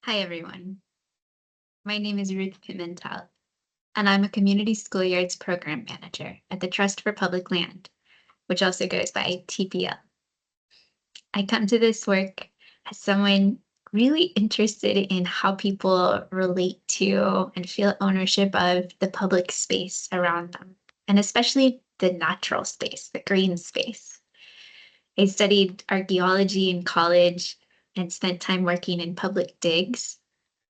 Hi, everyone. My name is Ruth Pimentel, and I'm a Community Schoolyards Program Manager at the Trust for Public Land, which also goes by TPL. I come to this work as someone really interested in how people relate to and feel ownership of the public space around them, and especially the natural space, the green space. I studied archaeology in college and spent time working in public digs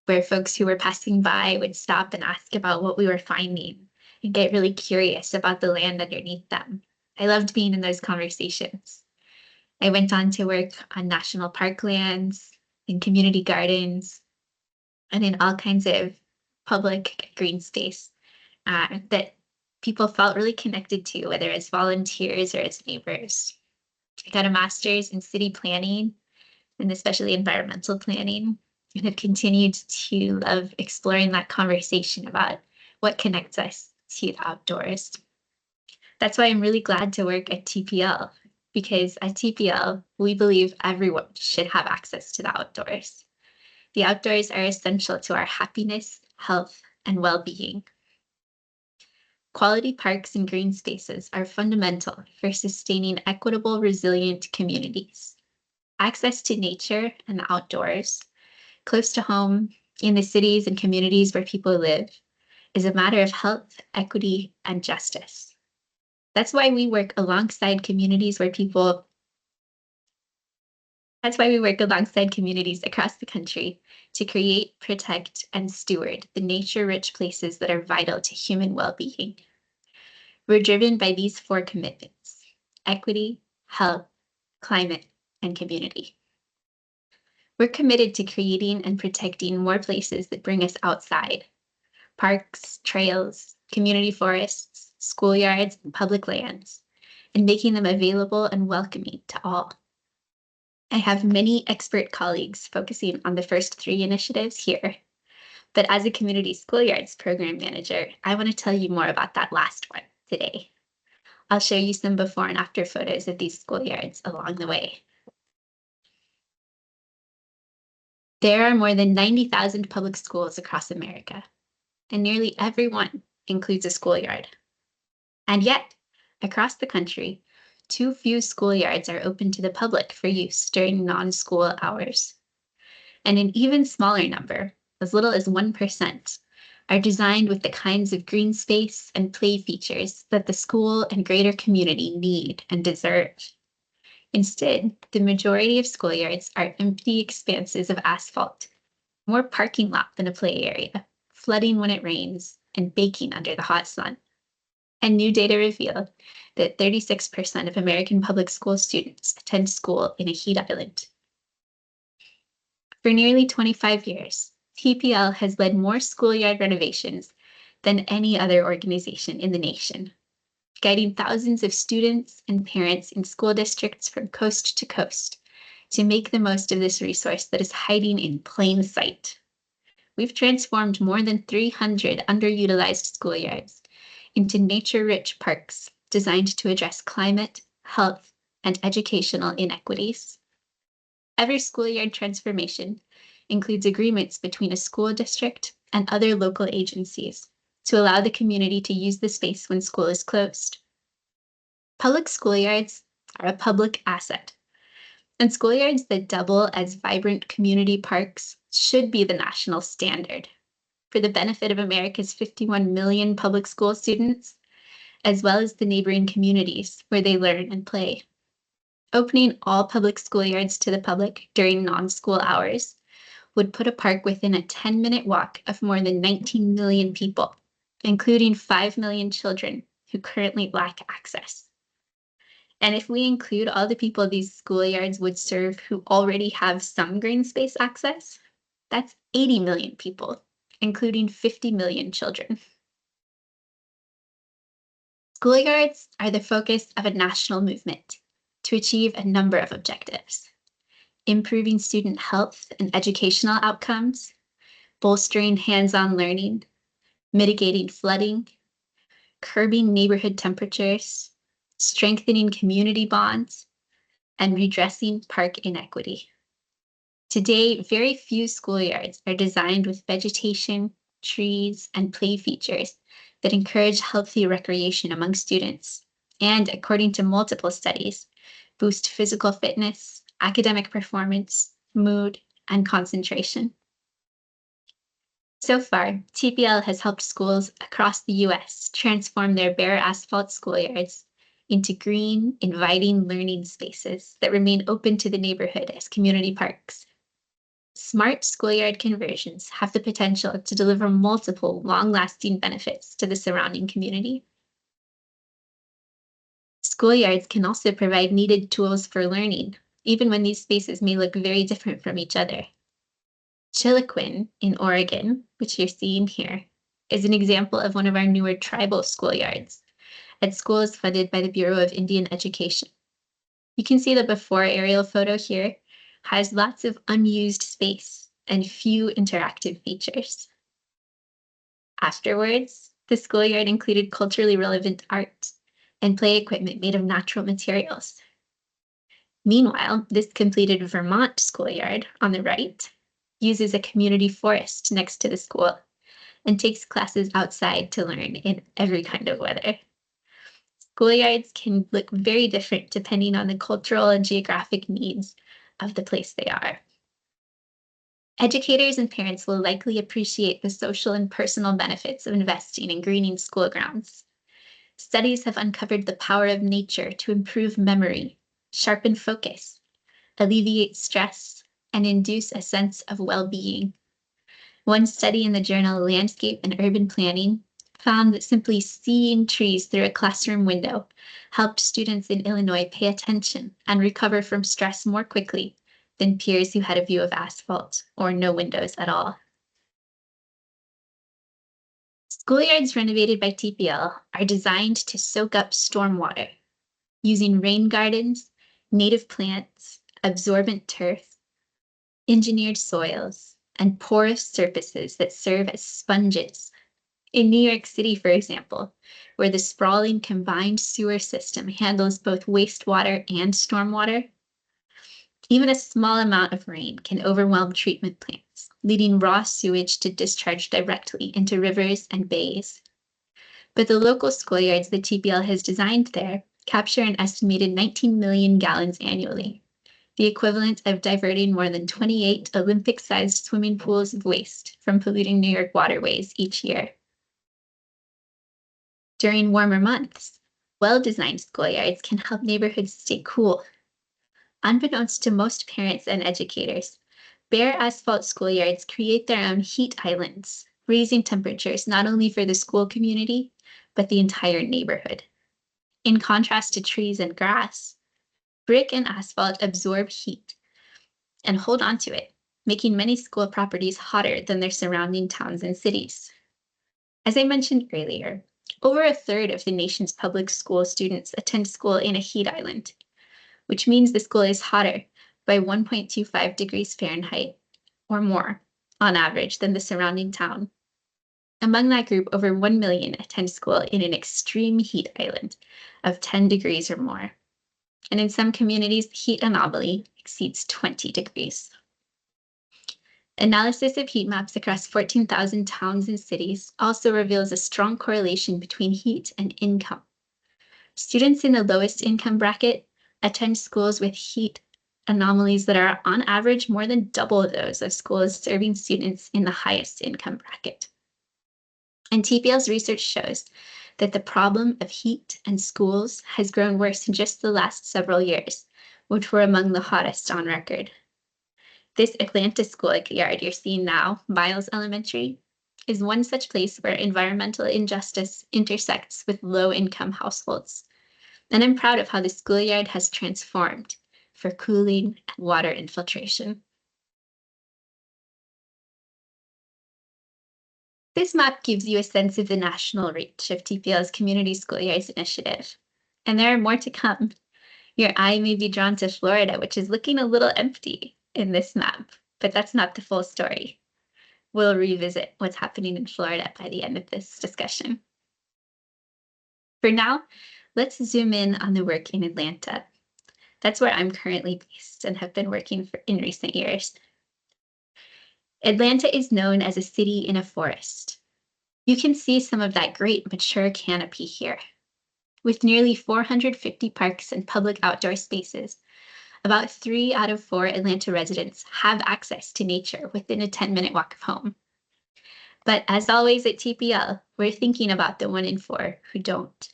where folks who were passing by would stop and ask about what we were finding and get really curious about the land underneath them. I loved being in those conversations. I went on to work on national park lands, in community gardens, and in all kinds of public green space that people felt really connected to, whether as volunteers or as neighbors. I got a master's in city planning and especially environmental planning, and have continued to love exploring that conversation about what connects us to the outdoors. That's why I'm really glad to work at TPL, because at TPL, we believe everyone should have access to the outdoors. The outdoors are essential to our happiness, health, and well-being. Quality parks and green spaces are fundamental for sustaining equitable, resilient communities. Access to nature and the outdoors, close to home, in the cities and communities where people live, is a matter of health, equity, and justice. That's why we work alongside communities across the country to create, protect, and steward the nature-rich places that are vital to human well-being. We're driven by these four commitments: equity, health, climate, and community. We're committed to creating and protecting more places that bring us outside: parks, trails, community forests, schoolyards, and public lands, and making them available and welcoming to all. I have many expert colleagues focusing on the first three initiatives here, but as a Community Schoolyards Program Manager, I want to tell you more about that last one today. I'll show you some before and after photos of these schoolyards along the way. There are more than 90,000 public schools across America, and nearly every one includes a schoolyard. And yet, across the country, too few schoolyards are open to the public for use during non-school hours. And an even smaller number, as little as 1%, are designed with the kinds of green space and play features that the school and greater community need and deserve. Instead, the majority of schoolyards are empty expanses of asphalt, more parking lot than a play area, flooding when it rains, and baking under the hot sun. And new data reveal that 36% of American public school students attend school in a heat island. For nearly 25 years, TPL has led more schoolyard renovations than any other organization in the nation, guiding thousands of students and parents in school districts from coast to coast to make the most of this resource that is hiding in plain sight. We've transformed more than 300 underutilized schoolyards into nature-rich parks designed to address climate, health, and educational inequities. Every schoolyard transformation includes agreements between a school district and other local agencies to allow the community to use the space when school is closed. Public schoolyards are a public asset, and schoolyards that double as vibrant community parks should be the national standard for the benefit of America's 51 million public school students, as well as the neighboring communities where they learn and play. Opening all public schoolyards to the public during non-school hours would put a park within a 10-minute walk of more than 19 million people, including 5 million children who currently lack access. And if we include all the people these schoolyards would serve who already have some green space access, that's 80 million people, including 50 million children. Schoolyards are the focus of a national movement to achieve a number of objectives: improving student health and educational outcomes, bolstering hands-on learning, mitigating flooding, curbing neighborhood temperatures, strengthening community bonds, and redressing park inequity. Today, very few schoolyards are designed with vegetation, trees, and play features that encourage healthy recreation among students, and, according to multiple studies, boost physical fitness, academic performance, mood, and concentration. So far, TPL has helped schools across the US transform their bare asphalt schoolyards into green, inviting learning spaces that remain open to the neighborhood as community parks. Smart schoolyard conversions have the potential to deliver multiple long-lasting benefits to the surrounding community. Schoolyards can also provide needed tools for learning, even when these spaces may look very different from each other. Chiloquin in Oregon, which you're seeing here, is an example of one of our newer tribal schoolyards at schools funded by the Bureau of Indian Education. You can see the before aerial photo here has lots of unused space and few interactive features. Afterwards, the schoolyard included culturally relevant art and play equipment made of natural materials. Meanwhile, this completed Vermont schoolyard on the right uses a community forest next to the school and takes classes outside to learn in every kind of weather. Schoolyards can look very different depending on the cultural and geographic needs of the place they are. Educators and parents will likely appreciate the social and personal benefits of investing in greening school grounds. Studies have uncovered the power of nature to improve memory, sharpen focus, alleviate stress, and induce a sense of well-being. One study in the journal Landscape and Urban Planning found that simply seeing trees through a classroom window helped students in Illinois pay attention and recover from stress more quickly than peers who had a view of asphalt or no windows at all. Schoolyards renovated by TPL are designed to soak up stormwater using rain gardens, native plants, absorbent turf, engineered soils, and porous surfaces that serve as sponges. In New York City, for example, where the sprawling combined sewer system handles both wastewater and stormwater, even a small amount of rain can overwhelm treatment plants, leading raw sewage to discharge directly into rivers and bays. But the local schoolyards that TPL has designed there capture an estimated 19 million gallons annually, the equivalent of diverting more than 28 Olympic-sized swimming pools of waste from polluting New York waterways each year. During warmer months, well-designed schoolyards can help neighborhoods stay cool. Unbeknownst to most parents and educators, bare asphalt schoolyards create their own heat islands, raising temperatures not only for the school community, but the entire neighborhood. In contrast to trees and grass, brick and asphalt absorb heat and hold on to it, making many school properties hotter than their surrounding towns and cities. As I mentioned earlier, over a third of the nation's public school students attend school in a heat island, which means the school is hotter by 1.25 degrees Fahrenheit or more on average than the surrounding town. Among that group, over 1 million attend school in an extreme heat island of 10 degrees or more. And in some communities, the heat anomaly exceeds 20 degrees. Analysis of heat maps across 14,000 towns and cities also reveals a strong correlation between heat and income. Students in the lowest income bracket attend schools with heat anomalies that are on average more than double those of schools serving students in the highest income bracket. And TPL's research shows that the problem of heat and schools has grown worse in just the last several years, which were among the hottest on record. This Atlanta schoolyard you're seeing now, Miles Elementary, is one such place where environmental injustice intersects with low-income households. And I'm proud of how the schoolyard has transformed for cooling and water infiltration. This map gives you a sense of the national reach of TPL's Community Schoolyards initiative. And there are more to come. Your eye may be drawn to Florida, which is looking a little empty in this map, but that's not the full story. We'll revisit what's happening in Florida by the end of this discussion. For now, let's zoom in on the work in Atlanta. That's where I'm currently based and have been working in recent years. Atlanta is known as a city in a forest. You can see some of that great mature canopy here. With nearly 450 parks and public outdoor spaces, about 3 out of 4 Atlanta residents have access to nature within a 10-minute walk of home. But as always at TPL, we're thinking about the 1 in 4 who don't.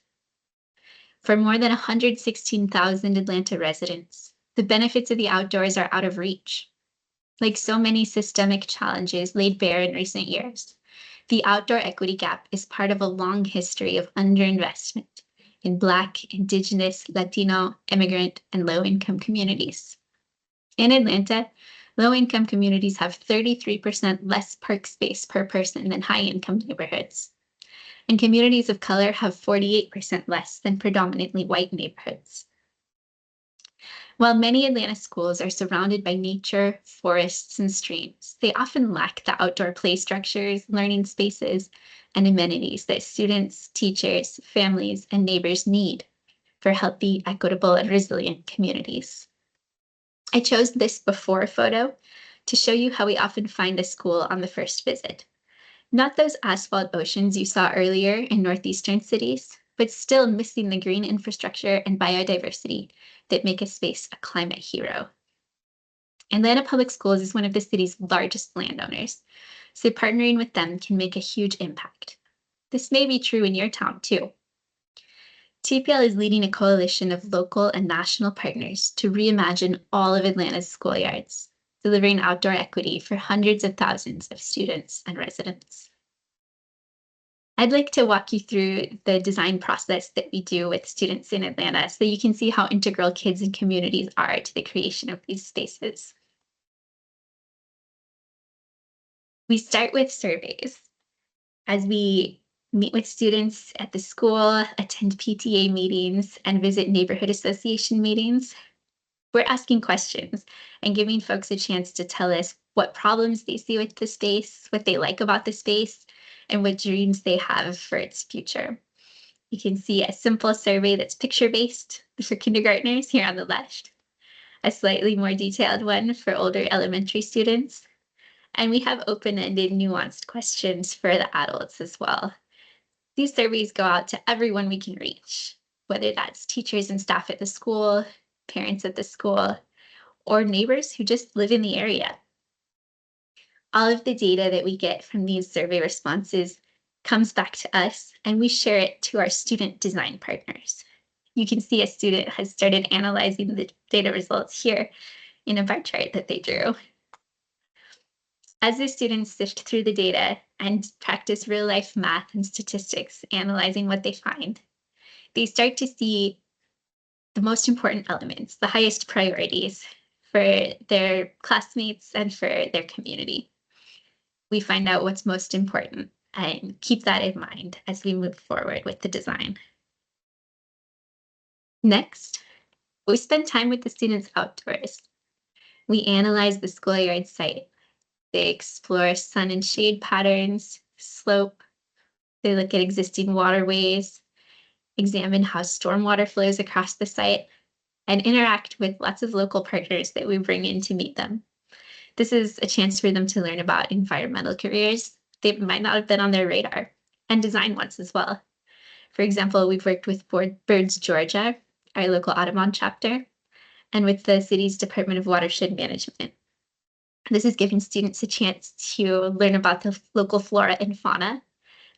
For more than 116,000 Atlanta residents, the benefits of the outdoors are out of reach. Like so many systemic challenges laid bare in recent years, the outdoor equity gap is part of a long history of underinvestment in Black, Indigenous, Latino, immigrant, and low-income communities. In Atlanta, low-income communities have 33% less park space per person than high-income neighborhoods. And communities of color have 48% less than predominantly white neighborhoods. While many Atlanta schools are surrounded by nature, forests, and streams, they often lack the outdoor play structures, learning spaces, and amenities that students, teachers, families, and neighbors need for healthy, equitable, and resilient communities. I chose this before photo to show you how we often find a school on the first visit. Not those asphalt oceans you saw earlier in northeastern cities, but still missing the green infrastructure and biodiversity that make a space a climate hero. Atlanta Public Schools is one of the city's largest landowners, so partnering with them can make a huge impact. This may be true in your town too. TPL is leading a coalition of local and national partners to reimagine all of Atlanta's schoolyards, delivering outdoor equity for hundreds of thousands of students and residents. I'd like to walk you through the design process that we do with students in Atlanta so you can see how integral kids and communities are to the creation of these spaces. We start with surveys. As we meet with students at the school, attend PTA meetings, and visit neighborhood association meetings, we're asking questions and giving folks a chance to tell us what problems they see with the space, what they like about the space, and what dreams they have for its future. You can see a simple survey that's picture-based for kindergartners here on the left, a slightly more detailed one for older elementary students, and we have open-ended, nuanced questions for the adults as well. These surveys go out to everyone we can reach, whether that's teachers and staff at the school, parents at the school, or neighbors who just live in the area. All of the data that we get from these survey responses comes back to us, and we share it to our student design partners. You can see a student has started analyzing the data results here in a bar chart that they drew. As the students sift through the data and practice real-life math and statistics, analyzing what they find, they start to see the most important elements, the highest priorities for their classmates and for their community. We find out what's most important and keep that in mind as we move forward with the design. Next, we spend time with the students outdoors. We analyze the schoolyard site. They explore sun and shade patterns, slope. They look at existing waterways, examine how stormwater flows across the site, and interact with lots of local partners that we bring in to meet them. This is a chance for them to learn about environmental careers they might not have been on their radar, and design ones as well. For example, we've worked with Birds Georgia, our local Audubon chapter, and with the city's Department of Watershed Management. This is giving students a chance to learn about the local flora and fauna,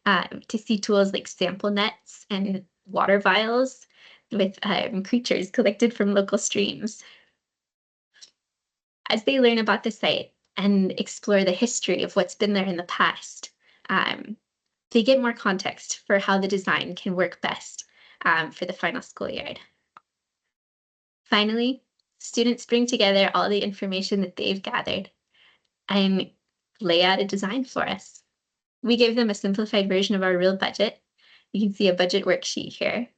to see tools like sample nets and water vials with creatures collected from local streams. As they learn about the site and explore the history of what's been there in the past, they get more context for how the design can work best for the final schoolyard. Finally, students bring together all the information that they've gathered and lay out a design for us. We gave them a simplified version of our real budget. You can see a budget worksheet here.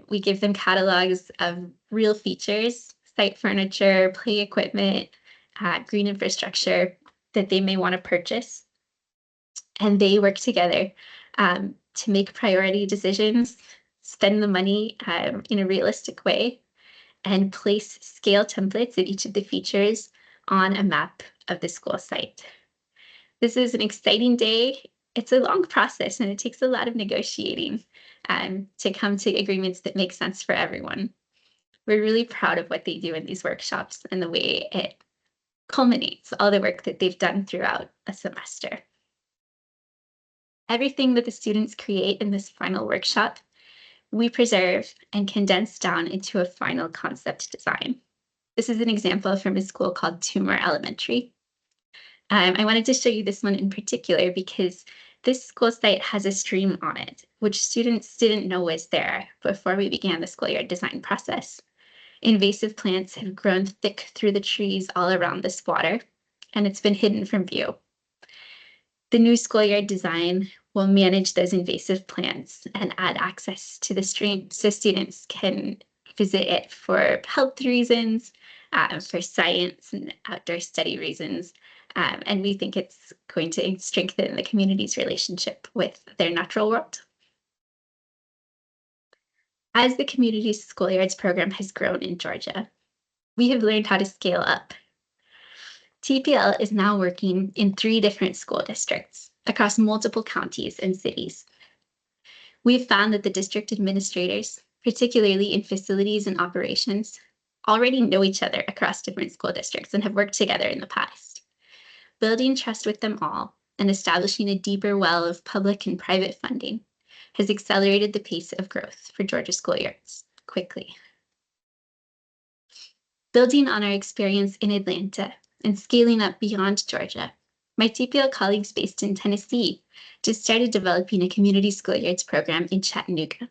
We give them catalogs of real features, site furniture, play equipment, green infrastructure that they may want to purchase. And they work together to make priority decisions, spend the money in a realistic way, and place scale templates of each of the features on a map of the school site. This is an exciting day. It's a long process and it takes a lot of negotiating to come to agreements that make sense for everyone. We're really proud of what they do in these workshops and the way it culminates all the work that they've done throughout a semester. Everything that the students create in this final workshop, we preserve and condense down into a final concept design. This is an example from a school called Tumor Elementary. I wanted to show you this one in particular because this school site has a stream on it, which students didn't know was there before we began the schoolyard design process. Invasive plants have grown thick through the trees all around this water, and it's been hidden from view. The new schoolyard design will manage those invasive plants and add access to the stream so students can visit it for health reasons, for science and outdoor study reasons. And we think it's going to strengthen the community's relationship with their natural world. As the Community Schoolyards program has grown in Georgia, we have learned how to scale up. TPL is now working in 3 different school districts across multiple counties and cities. We've found that the district administrators, particularly in facilities and operations, already know each other across different school districts and have worked together in the past. Building trust with them all and establishing a deeper well of public and private funding has accelerated the pace of growth for Georgia schoolyards quickly. Building on our experience in Atlanta and scaling up beyond Georgia, my TPL colleagues based in Tennessee just started developing a community schoolyards program in Chattanooga.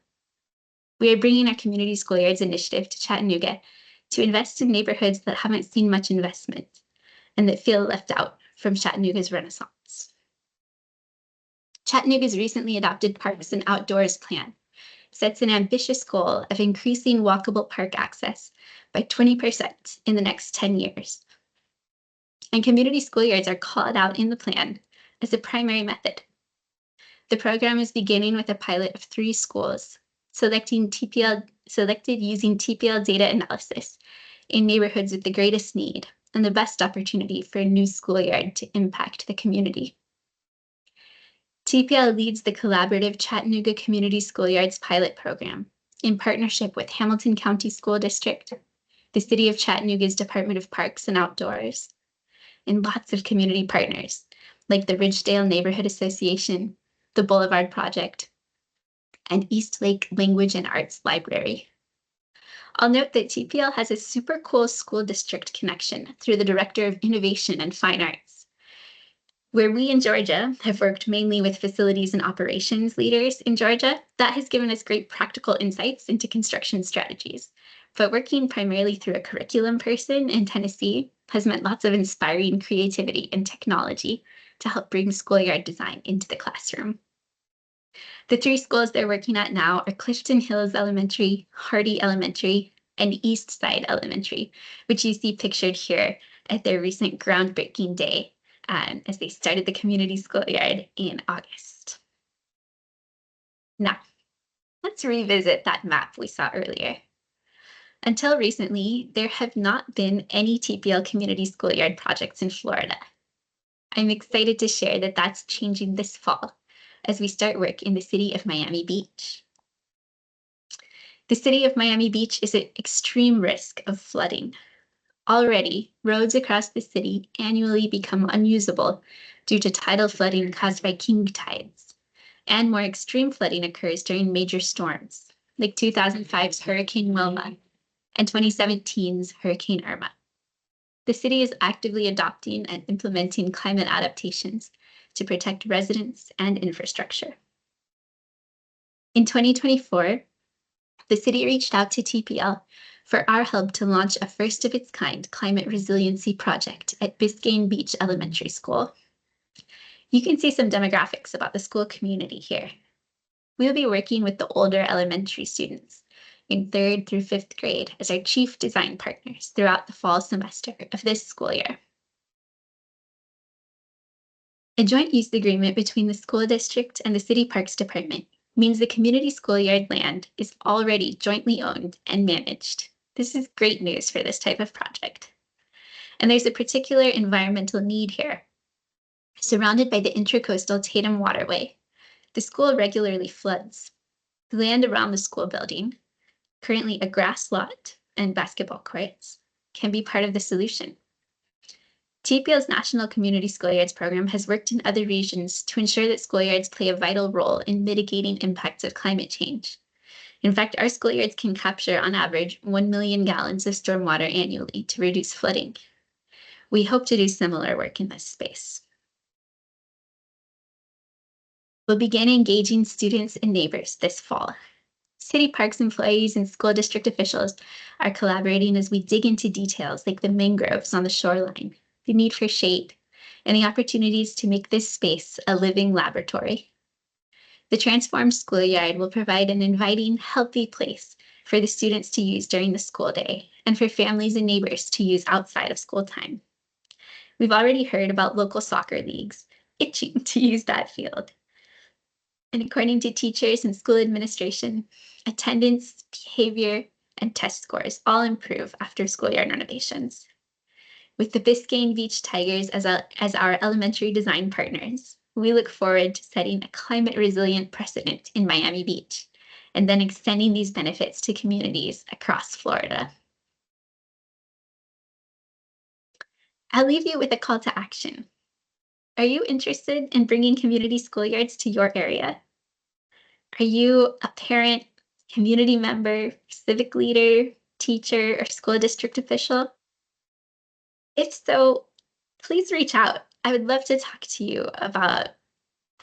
We are bringing our community schoolyards initiative to Chattanooga to invest in neighborhoods that haven't seen much investment and that feel left out from Chattanooga's renaissance. Chattanooga's recently adopted Parks and Outdoors Plan sets an ambitious goal of increasing walkable park access by 20% in the next 10 years. And community schoolyards are called out in the plan as a primary method. The program is beginning with a pilot of 3 schools, selected using TPL data analysis in neighborhoods with the greatest need and the best opportunity for a new schoolyard to impact the community. TPL leads the collaborative Chattanooga Community Schoolyards pilot program in partnership with Hamilton County School District, the City of Chattanooga's Department of Parks and Outdoors, and lots of community partners like the Ridgedale Neighborhood Association, the Boulevard Project, and East Lake Language and Arts Library. I'll note that TPL has a super cool school district connection through the Director of Innovation and Fine Arts. Where we in Georgia have worked mainly with facilities and operations leaders in Georgia, that has given us great practical insights into construction strategies. But working primarily through a curriculum person in Tennessee has meant lots of inspiring creativity and technology to help bring schoolyard design into the classroom. The 3 schools they're working at now are Clifton Hills Elementary, Hardy Elementary, and East Side Elementary, which you see pictured here at their recent groundbreaking day as they started the community schoolyard in August. Now, let's revisit that map we saw earlier. Until recently, there have not been any TPL community schoolyard projects in Florida. I'm excited to share that that's changing this fall as we start work in the city of Miami Beach. The city of Miami Beach is at extreme risk of flooding. Already, roads across the city annually become unusable due to tidal flooding caused by king tides, and more extreme flooding occurs during major storms, like 2005's Hurricane Wilma and 2017's Hurricane Irma. The city is actively adopting and implementing climate adaptations to protect residents and infrastructure. In 2024, the city reached out to TPL for our help to launch a first-of-its-kind climate resiliency project at Biscayne Beach Elementary School. You can see some demographics about the school community here. We'll be working with the older elementary students in 3rd through 5th grade as our chief design partners throughout the fall semester of this school year. A joint use agreement between the school district and the city parks department means the community schoolyard land is already jointly owned and managed. This is great news for this type of project. And there's a particular environmental need here. Surrounded by the Intracoastal Tatum Waterway, the school regularly floods. The land around the school building, currently a grass lot and basketball courts, can be part of the solution. TPL's National Community Schoolyards program has worked in other regions to ensure that schoolyards play a vital role in mitigating impacts of climate change. In fact, our schoolyards can capture, on average, 1 million gallons of stormwater annually to reduce flooding. We hope to do similar work in this space. We'll begin engaging students and neighbors this fall. City Parks employees and school district officials are collaborating as we dig into details like the mangroves on the shoreline, the need for shade, and the opportunities to make this space a living laboratory. The transformed schoolyard will provide an inviting, healthy place for the students to use during the school day and for families and neighbors to use outside of school time. We've already heard about local soccer leagues itching to use that field. And according to teachers and school administration, attendance, behavior, and test scores all improve after schoolyard renovations. With the Biscayne Beach Tigers as our elementary design partners, we look forward to setting a climate-resilient precedent in Miami Beach, and then extending these benefits to communities across Florida. I'll leave you with a call to action. Are you interested in bringing community schoolyards to your area? Are you a parent, community member, civic leader, teacher, or school district official? If so, please reach out. I would love to talk to you about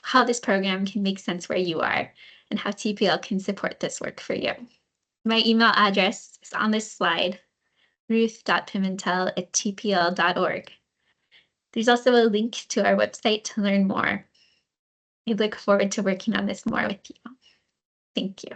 how this program can make sense where you are and how TPL can support this work for you. My email address is on this slide, ruth.pimentel@tpl.org. There's also a link to our website to learn more. I look forward to working on this more with you. Thank you.